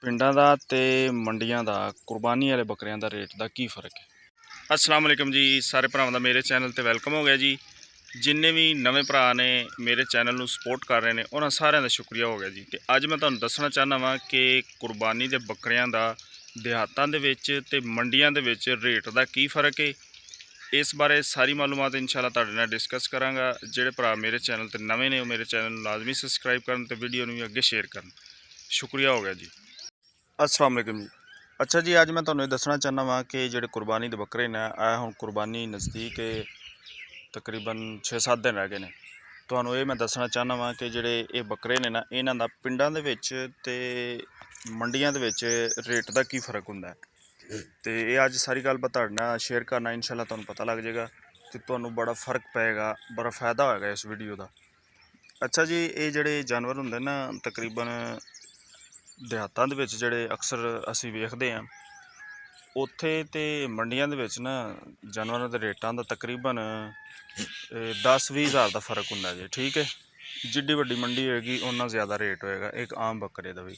ਪਿੰਡਾਂ ਦਾ ਤੇ ਮੰਡੀਆਂ ਦਾ ਕੁਰਬਾਨੀ ਵਾਲੇ ਬੱਕਰਿਆਂ ਦਾ ਰੇਟ ਦਾ ਕੀ ਫ਼ਰਕ ਹੈ। अस्सलाम वालेकुम जी, सारे भरावां दा मेरे चैनल ते वेलकम हो गया जी। जिन्ने भी नवे भरा ने मेरे चैनल नूं सपोर्ट कर रहे हैं उन्हां सारिਆਂ ਦਾ शुक्रिया हो गया जी। ते अज मैं तुहानूं दसना चाहना वा कि कुरबानी दे बकरियां दा देहातां दे विच ते मंडियां दे विच रेट दा की फ़र्क है। इस बारे सारी मालूमात इंशाअल्लाह तुहाडे नाल डिस्कस करांगा। जिहड़े भरा मेरे चैनल ते नवे ने मेरे चैनल नूं लाजमी सबसक्राइब करन ते वीडियो नूं अगे शेयर करन। शुक्रिया हो गया जी। अस्सलाम वालेकुम जी। अच्छा जी, अज मैं तुहानूं दसना चाहना वा कि जिहड़े कुरबानी दे बकरे ने हुण कुरबानी नज़दीक तकरीबन 6-7 दिन रह गए ने। तुहानूं ये मैं दसना चाहना वा कि जिहड़े ये बकरे ने ना इन्हां दा पिंडां दे विच ते मंडियां दे विच रेट दा की फ़र्क हुंदा है। ते ये अज सारी गल बात तुहाडे नाल शेयर करना, इंशाअल्लाह तुहानूं पता लग जाएगा ते तुहानूं बड़ा फ़र्क पेगा, बड़ा फ़ायदा होएगा इस वीडियो दा। अच्छा जी, ये जिहड़े जानवर हुंदे ना तकरीबन देहातां दे विच जिहड़े अक्सर असीं वेखदे हां, उत्थे ते मंडियां दे विच ना जानवरां दे रेटां दा तकरीबन 10-20 हज़ार दा फ़र्क हुंदा जी। ठीक है, जिड्डी वड्डी मंडी होएगी उन्ना ज़्यादा रेट होएगा एक आम बकरे दा भी।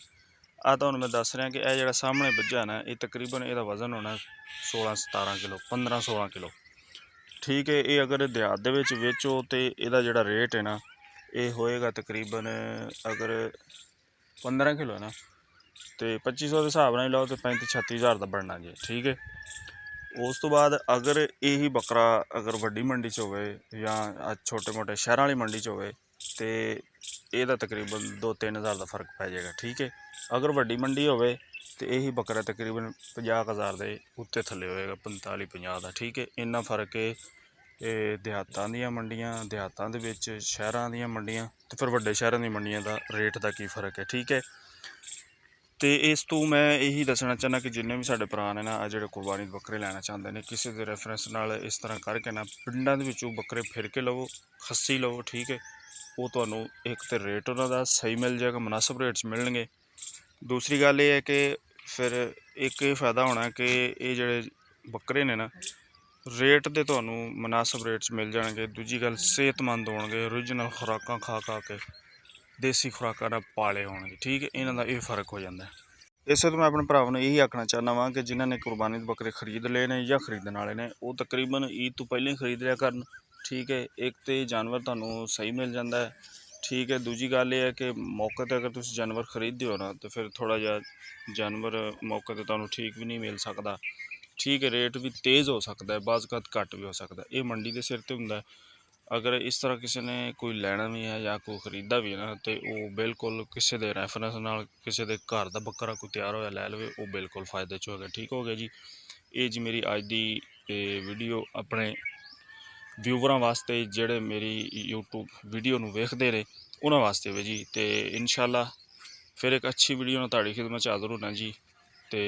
तुहानूं मैं दस रहा कि यह जिहड़ा सामने बज्झा ना ये तकरीबन इहदा वजन होना 16-17 किलो, 15-16 किलो। ठीक है, ये अगर देहात दे विच बेचो तो इहदा जिहड़ा रेट है ना ये होएगा तकरीबन अगर 15 किलो है ना तो 2500 के हिसाब नाल लाओ तो 35-36 हज़ार का बनना जी। ठीक है, उस तो बाद अगर यही बकरा अगर वड्डी मंडी च होवे या छोटे मोटे शहरां वाली मंडी च होवे तो यदा तकरीबन 2-3 हज़ार का फ़र्क पै जाएगा। ठीक है, अगर वड्डी मंडी होवे तो यही बकरा तकरीबन 50 हज़ार के उत्ते थल्ले होएगा, 45-50 का। ठीक है, इन्ना फ़र्क है देहातां दियां मंडियां, देहातां दे विच शहरां दियां मंडियां तो फिर वड्डे शहरां दी मंडियां दा रेट का की फ़र्क है। ठीक है, तो इस तू मैं यही दसना चाहना कि जिन्ने भी साडे भरा ने ना जिहड़े कुरबानी बकरे लैना चाहते हैं किसी के रेफरेंस नाल इस तरह करके ना पिंडां दे विचों बकरे फिर के लवो, खस्सी लवो। ठीक है, वो तुहानूं एक तो रेट उन्हां दा सही मिल जाएगा, मुनासिब रेट च मिलणगे। दूसरी गल ये है कि फिर एक ये फ़ायदा होना कि ये जिहड़े बकरे ने ना रेट दे तुहानूं मुनासिब रेट च मिल जाणगे। दूजी गल सेहतमंद होणगे, ओरिजिनल खुराकां खा खा के देसी खुराकां नाल पाले होणगे। ठीक है, इन्हां दा ये फ़र्क हो जाता है। इस तो मैं अपने भरावां नूं यही आखना चाहना वा कि जिन्होंने कुरबानी दे बकरे खरीद ले ने या खरीदण वाले ने वो तकरीबन ईद तो पहले ही खरीद लिया करन। ठीक है, एक तो जानवर तुहानूं सही मिल जाता है। ठीक है, दूजी गल ये है कि मौके पर अगर तुसीं जानवर खरीददे हो ना तो फिर थोड़ा जिहा जानवर मौके पर तुहानूं ठीक भी नहीं मिल सकता। ठीक है, रेट भी तेज़ हो सकता है, बाज़ घट भी हो सकता है, ये मंडी के सिर पर हुंदा है। अगर इस तरह किसी ने कोई लैना भी है या कोई खरीदा भी है ना तो वो बिल्कुल किसी के रैफरेंस नाल किसी के घर का बकरा कोई तैयार होया लै लवे, वो बिल्कुल फायदे च होगा। ठीक हो गया जी, ये जी मेरी अज की वीडियो अपने व्यूवरां वास्ते जिहड़े मेरी यूट्यूब वीडियो नूं वेखदे ने उन्हां वास्ते वे जी। तो इंशाअल्लाह फिर एक अच्छी वीडियो नाल तुहाडी खिदमत च हाज़र होना जी। तो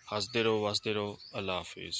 हसदे रहो, वसदे रहो। अल्लाह हाफिज़।